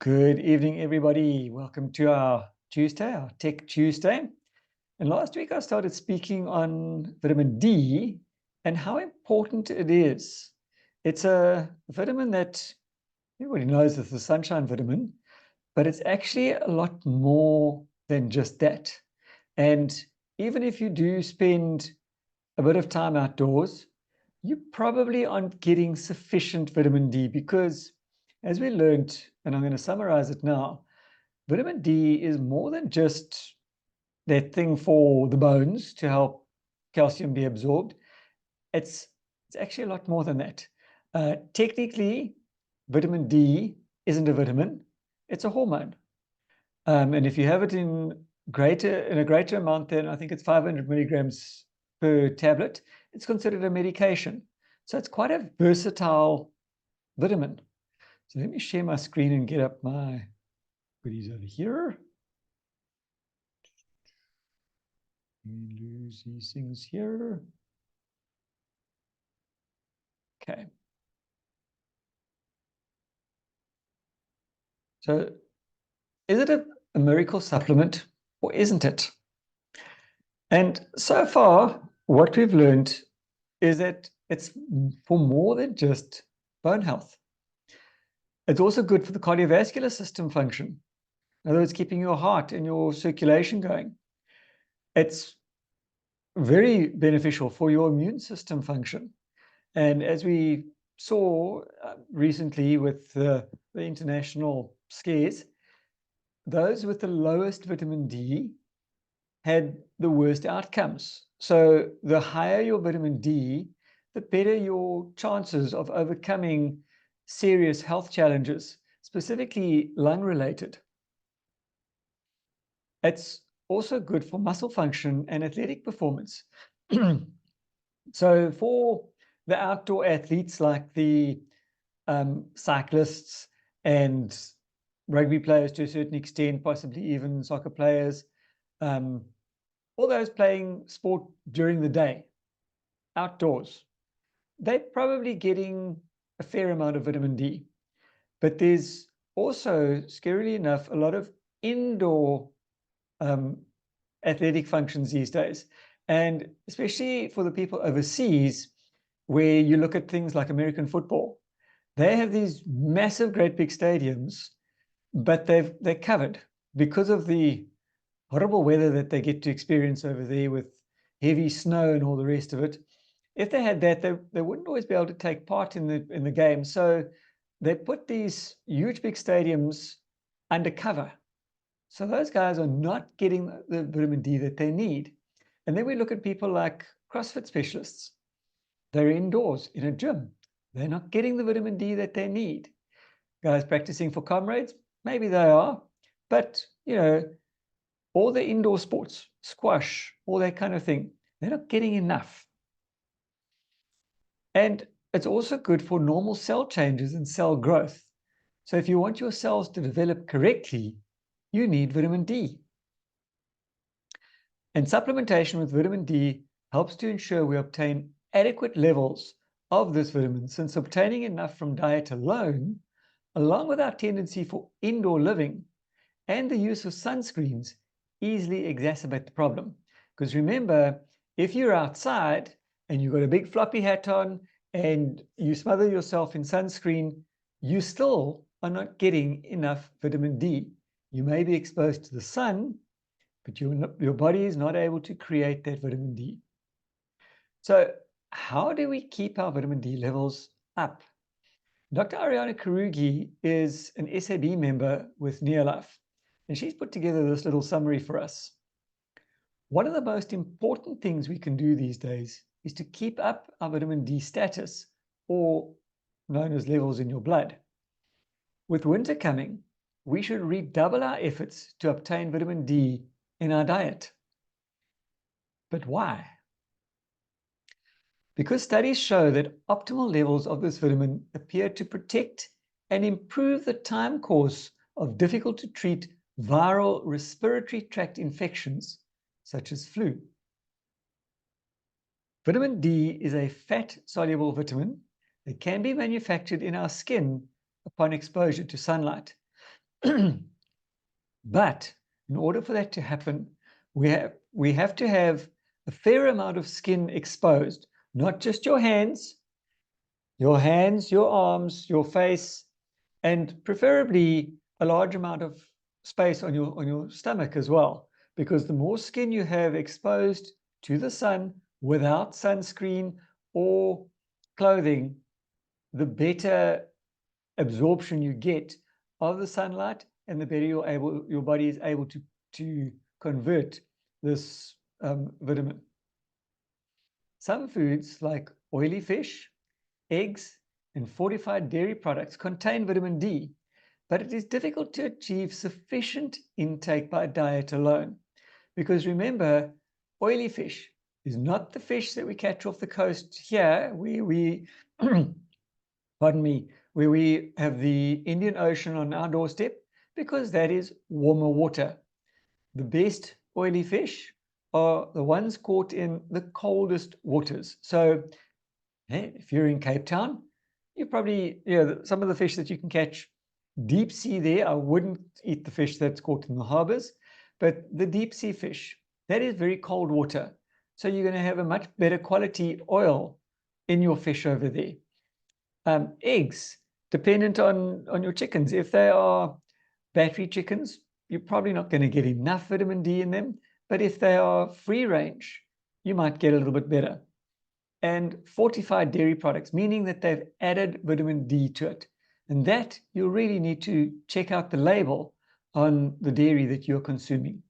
Good evening, everybody. Welcome to our Tuesday, our Tech Tuesday. And last week I started speaking on vitamin D and how important it is. It's a vitamin that everybody knows is the sunshine vitamin, but it's actually a lot more than just that. And even if you do spend a bit of time outdoors, you probably aren't getting sufficient vitamin D because, as we learned, and I'm going to summarize it now, vitamin D is more than just that thing for the bones to help calcium be absorbed. It's actually a lot more than that. Technically, vitamin D isn't a vitamin, it's a hormone. And if you have it in a greater amount than, I think it's 500 milligrams per tablet, it's considered a medication. So it's quite a versatile vitamin. So let me share my screen and get up my goodies over here. And lose these things here. Okay. So is it a miracle supplement or isn't it? And so far, what we've learned is that it's for more than just bone health. It's also good for the cardiovascular system function. In other words, keeping your heart and your circulation going. It's very beneficial for your immune system function. And as we saw recently with the international scares, those with the lowest vitamin D had the worst outcomes. So the higher your vitamin D, the better your chances of overcoming serious health challenges, specifically lung-related. It's also good for muscle function and athletic performance. So for the outdoor athletes like the cyclists and rugby players to a certain extent, possibly even soccer players, all those playing sport during the day, outdoors, they're probably getting a fair amount of vitamin D. But there's also, scarily enough, a lot of indoor athletic functions these days. And especially for the people overseas, where you look at things like American football, they have these massive, great big stadiums, but they're covered because of the horrible weather that they get to experience over there with heavy snow and all the rest of it. If they had that, they wouldn't always be able to take part in the game. So they put these huge big stadiums undercover. So those guys are not getting the vitamin D that they need. And then we look at people like CrossFit specialists. They're indoors in a gym. They're not getting the vitamin D that they need. Guys practicing for comrades, maybe they are, but all the indoor sports, squash, all that kind of thing, they're not getting enough. And it's also good for normal cell changes and cell growth. So if you want your cells to develop correctly, you need vitamin D. And supplementation with vitamin D helps to ensure we obtain adequate levels of this vitamin, since obtaining enough from diet alone, along with our tendency for indoor living and the use of sunscreens, easily exacerbate the problem. Because remember, if you're outside and you've got a big floppy hat on and you smother yourself in sunscreen, you still are not getting enough vitamin D. You may be exposed to the sun, but your body is not able to create that vitamin D. So how do we keep our vitamin D levels up? Dr. Ariana Karugi is an SAB member with Neolife, and she's put together this little summary for us. One of the most important things we can do these days is to keep up our vitamin D status, or known as levels in your blood. With winter coming, we should redouble our efforts to obtain vitamin D in our diet. But why? Because studies show that optimal levels of this vitamin appear to protect and improve the time course of difficult to treat viral respiratory tract infections, such as flu. Vitamin D is a fat-soluble vitamin that can be manufactured in our skin upon exposure to sunlight. But in order for that to happen, we have to have a fair amount of skin exposed, not just your hands, your arms, your face, and preferably a large amount of space on your stomach as well, because the more skin you have exposed to the sun without sunscreen or clothing, the better absorption you get of the sunlight, and the better your body is able to convert this vitamin. Some foods like oily fish, eggs, and fortified dairy products contain vitamin D, but it is difficult to achieve sufficient intake by diet alone. Because remember, oily fish is not the fish that we catch off the coast here, pardon me, where we have the Indian Ocean on our doorstep, because that is warmer water. The best oily fish are the ones caught in the coldest waters. So if you're in Cape Town, you probably, some of the fish that you can catch deep sea there, I wouldn't eat the fish that's caught in the harbors, but the deep sea fish, that is very cold water. So you're going to have a much better quality oil in your fish over there. Eggs, dependent on your chickens. If they are battery chickens, you're probably not going to get enough vitamin D in them. But if they are free range, you might get a little bit better. And fortified dairy products, meaning that they've added vitamin D to it. And that you really need to check out the label on the dairy that you're consuming.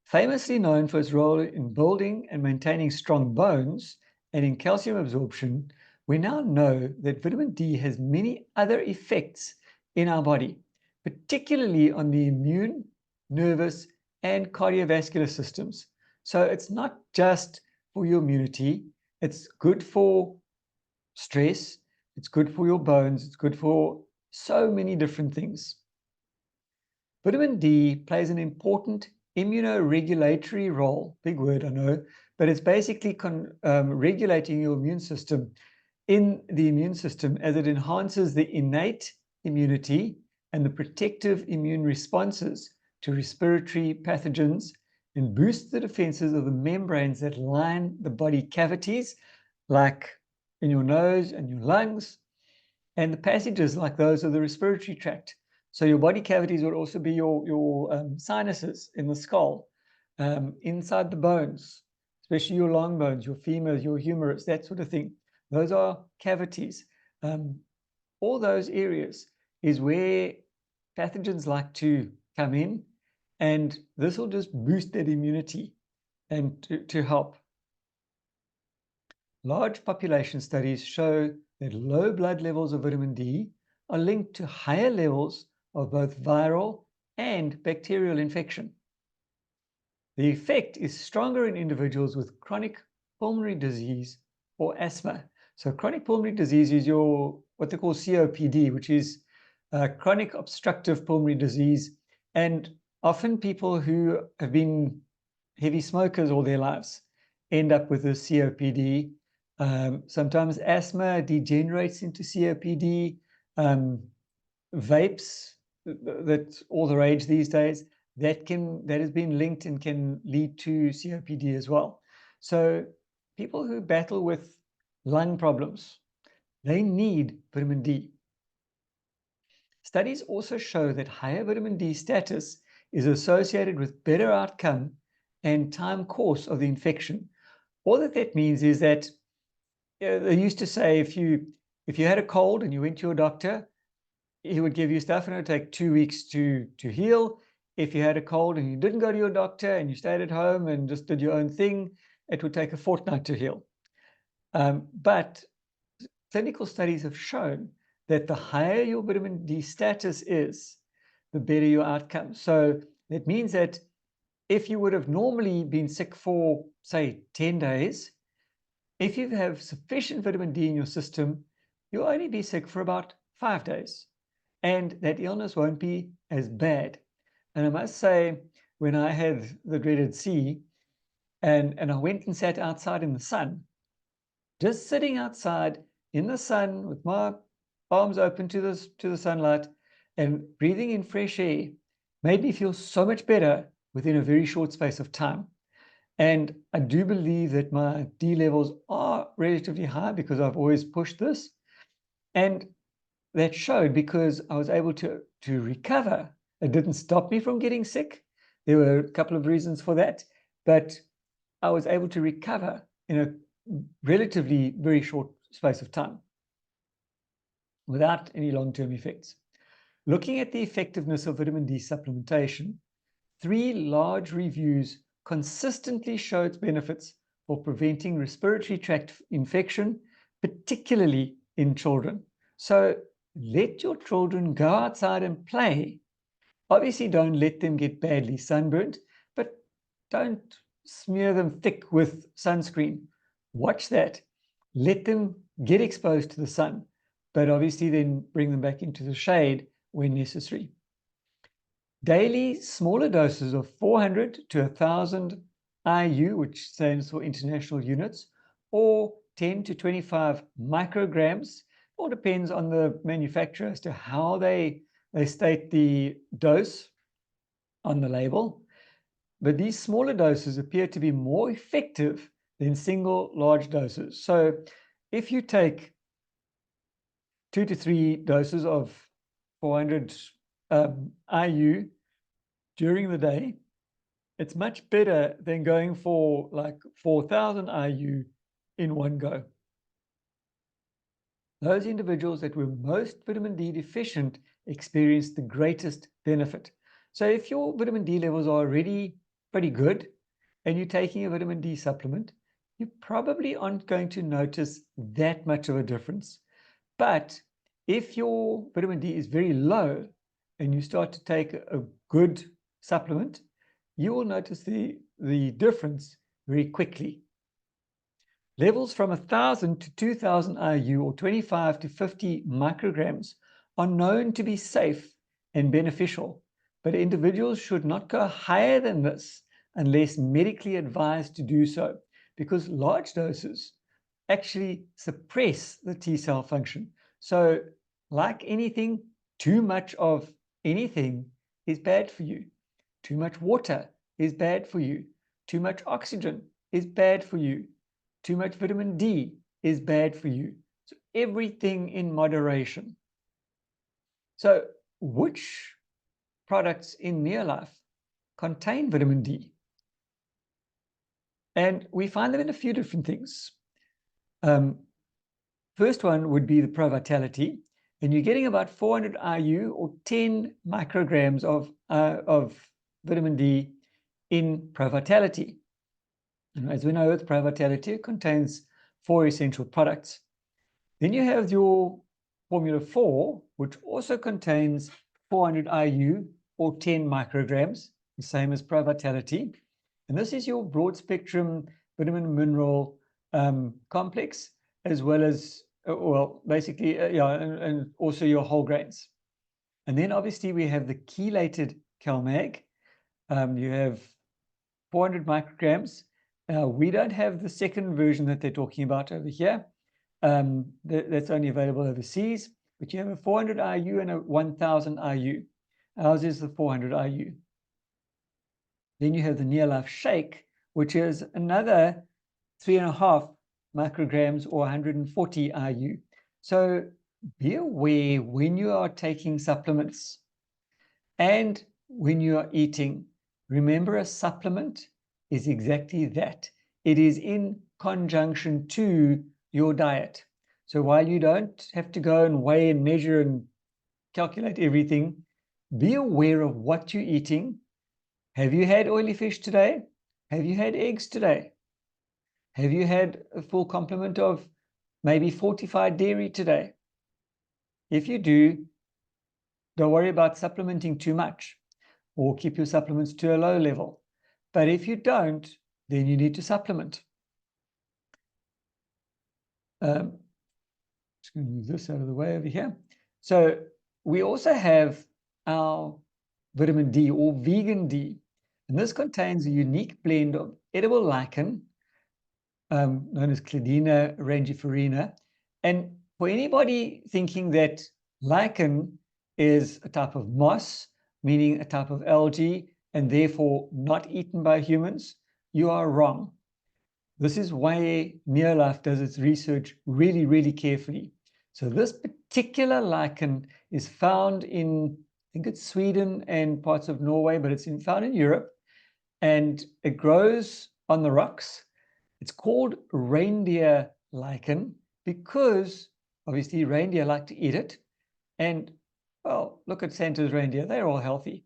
Famously known for its role in building and maintaining strong bones and in calcium absorption, we now know that vitamin D has many other effects in our body, particularly on the immune, nervous, and cardiovascular systems. So it's not just for your immunity, it's good for stress, it's good for your bones, it's good for so many different things. Vitamin D plays an important immunoregulatory role, big word I know, but it's basically regulating your immune system in the immune system as it enhances the innate immunity and the protective immune responses to respiratory pathogens and boosts the defenses of the membranes that line the body cavities, like in your nose and your lungs, and the passages like those of the respiratory tract. So your body cavities would also be your sinuses in the skull, inside the bones, especially your long bones, your femurs, your humerus, that sort of thing. Those are cavities. All those areas is where pathogens like to come in, and this will just boost that immunity and to help. Large population studies show that low blood levels of vitamin D are linked to higher levels of both viral and bacterial infection. The effect is stronger in individuals with chronic pulmonary disease or asthma. So chronic pulmonary disease is what they call COPD, which is chronic obstructive pulmonary disease. And often people who have been heavy smokers all their lives end up with this COPD. Sometimes asthma degenerates into COPD. Vapes, that's all the rage these days, that has been linked and can lead to COPD as well. So people who battle with lung problems, they need vitamin D. Studies also show that higher vitamin D status is associated with better outcome and time course of the infection. All that means is that they used to say if you had a cold and you went to your doctor, he would give you stuff and it would take 2 weeks to heal. If you had a cold and you didn't go to your doctor and you stayed at home and just did your own thing, it would take a fortnight to heal. But clinical studies have shown that the higher your vitamin D status is, the better your outcome. So that means that if you would have normally been sick for, say, 10 days, if you have sufficient vitamin D in your system, you'll only be sick for about 5 days. And that illness won't be as bad. And I must say, when I had the dreaded C, and I went and sat outside in the sun, just sitting outside in the sun with my arms open to the sunlight, and breathing in fresh air made me feel so much better within a very short space of time. And I do believe that my D levels are relatively high because I've always pushed this. And that showed because I was able to recover. It didn't stop me from getting sick. There were a couple of reasons for that, but I was able to recover in a relatively very short space of time without any long-term effects. Looking at the effectiveness of vitamin D supplementation, 3 large reviews consistently show its benefits for preventing respiratory tract infection, particularly in children. So let your children go outside and play. Obviously, don't let them get badly sunburned, but don't smear them thick with sunscreen. Watch that. Let them get exposed to the sun, but obviously then bring them back into the shade when necessary. Daily smaller doses of 400 to 1,000 IU, which stands for international units, or 10 to 25 micrograms, all depends on the manufacturer as to how they state the dose on the label. But these smaller doses appear to be more effective than single large doses. So if you take 2 to 3 doses of 400 IU during the day, it's much better than going for like 4,000 IU in one go. Those individuals that were most vitamin D deficient experienced the greatest benefit. So if your vitamin D levels are already pretty good and you're taking a vitamin D supplement, you probably aren't going to notice that much of a difference. But if your vitamin D is very low and you start to take a good supplement, you will notice the difference very quickly. Levels from 1,000 to 2,000 IU or 25 to 50 micrograms are known to be safe and beneficial, but individuals should not go higher than this unless medically advised to do so, because large doses actually suppress the T cell function. So like anything, too much of anything is bad for you. Too much water is bad for you. Too much oxygen is bad for you. Too much vitamin D is bad for you. So everything in moderation. So which products in Neolife contain vitamin D? And we find them in a few different things. First one would be the Pro Vitality, and you're getting about 400 IU or 10 micrograms of vitamin D in Pro Vitality. And as we know, with Pro Vitality, it contains 4 essential products. Then you have your Formula 4, which also contains 400 IU or 10 micrograms, the same as Pro Vitality. And this is your broad spectrum vitamin mineral complex, as well as, well, basically, yeah, and also your whole grains. And then obviously we have the chelated CalMag. You have 400 micrograms. We don't have the second version that they're talking about over here. That's only available overseas, but you have a 400 IU and a 1,000 IU. Ours is the 400 IU. Then you have the Neolife Shake, which is another 3.5 micrograms or 140 IU. So be aware when you are taking supplements and when you are eating. Remember, a supplement is exactly that. It is in conjunction to your diet. So while you don't have to go and weigh and measure and calculate everything, be aware of what you're eating. Have you had oily fish today? Have you had eggs today? Have you had a full complement of maybe fortified dairy today? If you do, don't worry about supplementing too much, or keep your supplements to a low level. But if you don't, then you need to supplement. Just going to move this out of the way over here. So we also have our vitamin D or vegan D. And this contains a unique blend of edible lichen, known as Cladina rangiferina. And for anybody thinking that lichen is a type of moss, meaning a type of algae, and therefore not eaten by humans, you are wrong. This is why Neolife does its research really, really carefully. So this particular lichen is found in, I think it's Sweden and parts of Norway, but it's found in Europe, and it grows on the rocks. It's called reindeer lichen because obviously reindeer like to eat it. And well, look at Santa's reindeer, they're all healthy.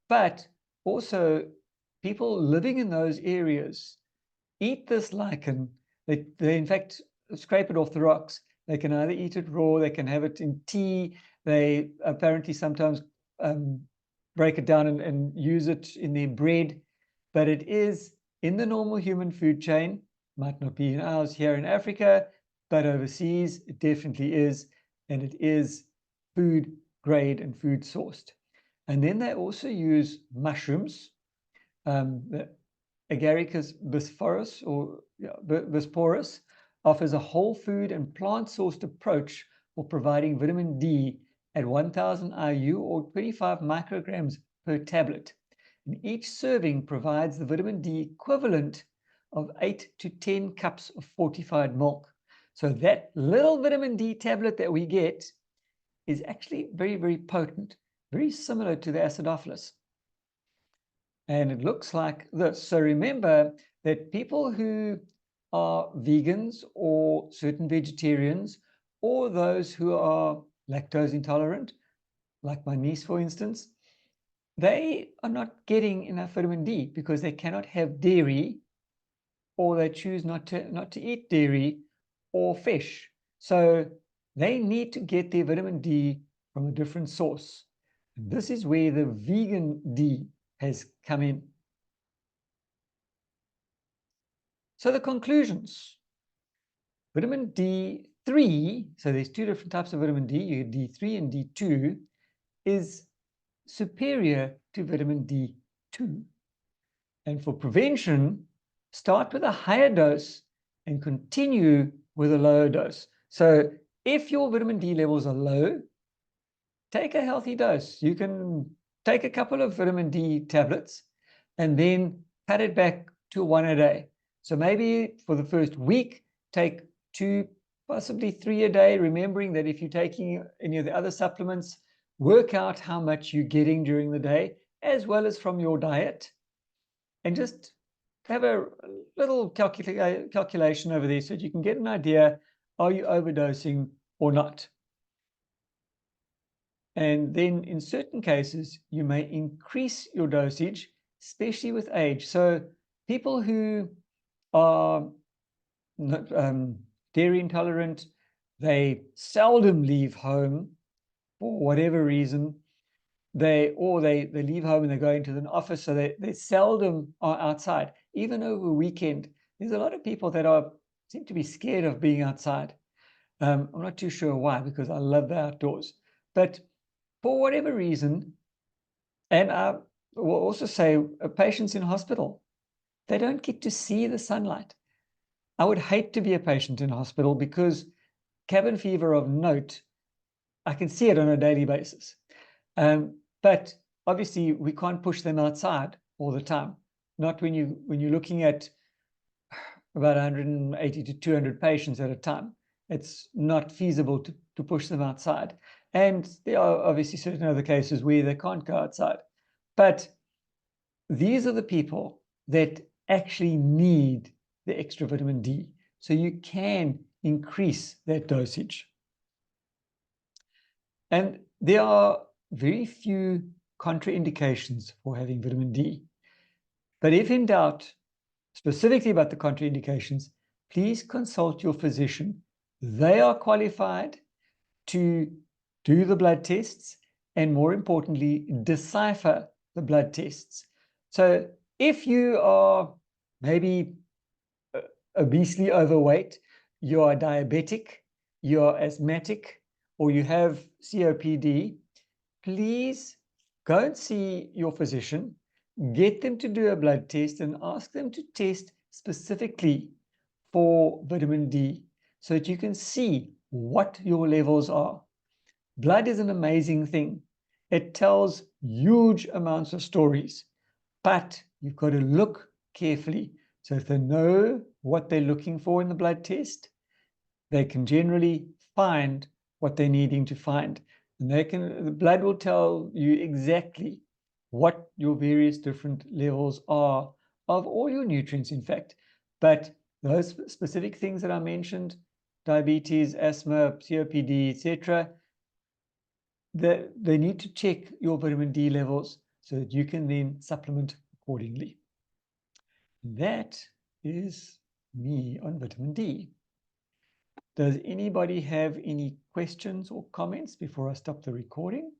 But also people living in those areas eat this lichen. They in fact scrape it off the rocks. They can either eat it raw, they can have it in tea. They apparently sometimes break it down and use it in their bread. But it is in the normal human food chain. Might not be in ours here in Africa, but overseas it definitely is. And it is food grade and food sourced. And then they also use mushrooms. Agaricus bisporus or bisporus offers a whole food and plant-sourced approach for providing vitamin D at 1000 IU or 25 micrograms per tablet. And each serving provides the vitamin D equivalent of 8 to 10 cups of fortified milk. So that little vitamin D tablet that we get is actually very, very potent, very similar to the acidophilus. And it looks like this. So remember that people who are vegans or certain vegetarians, or those who are lactose intolerant, like my niece, for instance, they are not getting enough vitamin D because they cannot have dairy, or they choose not to eat dairy or fish. So they need to get their vitamin D from a different source. And this is where the vegan D has come in. So the conclusions. Vitamin D3, so there's two different types of vitamin D, you get D3 and D2, is superior to vitamin D2. And for prevention, start with a higher dose and continue with a lower dose. So if your vitamin D levels are low, take a healthy dose. You can take a couple of vitamin D tablets and then cut it back to 1 a day. So maybe for the first week, take 2, possibly 3 a day, remembering that if you're taking any of the other supplements, work out how much you're getting during the day, as well as from your diet. And just have a little calculation over there so that you can get an idea, are you overdosing or not? And then in certain cases, you may increase your dosage, especially with age. So people who are dairy intolerant, they seldom leave home for whatever reason. They leave home and they go into an office, so they seldom are outside. Even over a weekend, there's a lot of people that seem to be scared of being outside. I'm not too sure why, because I love the outdoors. But for whatever reason, and I will also say patients in hospital, they don't get to see the sunlight. I would hate to be a patient in hospital because cabin fever of note, I can see it on a daily basis. But obviously we can't push them outside all the time. Not when you're looking at about 180 to 200 patients at a time. It's not feasible to push them outside. And there are obviously certain other cases where they can't go outside. But these are the people that actually need the extra vitamin D. So you can increase that dosage. And there are very few contraindications for having vitamin D. But if in doubt, specifically about the contraindications, please consult your physician. They are qualified to do the blood tests and, more importantly, decipher the blood tests. So if you are maybe obesely overweight, you are diabetic, you are asthmatic, or you have COPD, please go and see your physician, get them to do a blood test and ask them to test specifically for vitamin D so that you can see what your levels are. Blood is an amazing thing. It tells huge amounts of stories, but you've got to look carefully. So if they know what they're looking for in the blood test, they can generally find what they're needing to find. And the blood will tell you exactly what your various different levels are of all your nutrients, in fact. But those specific things that I mentioned, diabetes, asthma, COPD, etc., they need to check your vitamin D levels so that you can then supplement accordingly. That is me on vitamin D. Does anybody have any questions or comments before I stop the recording?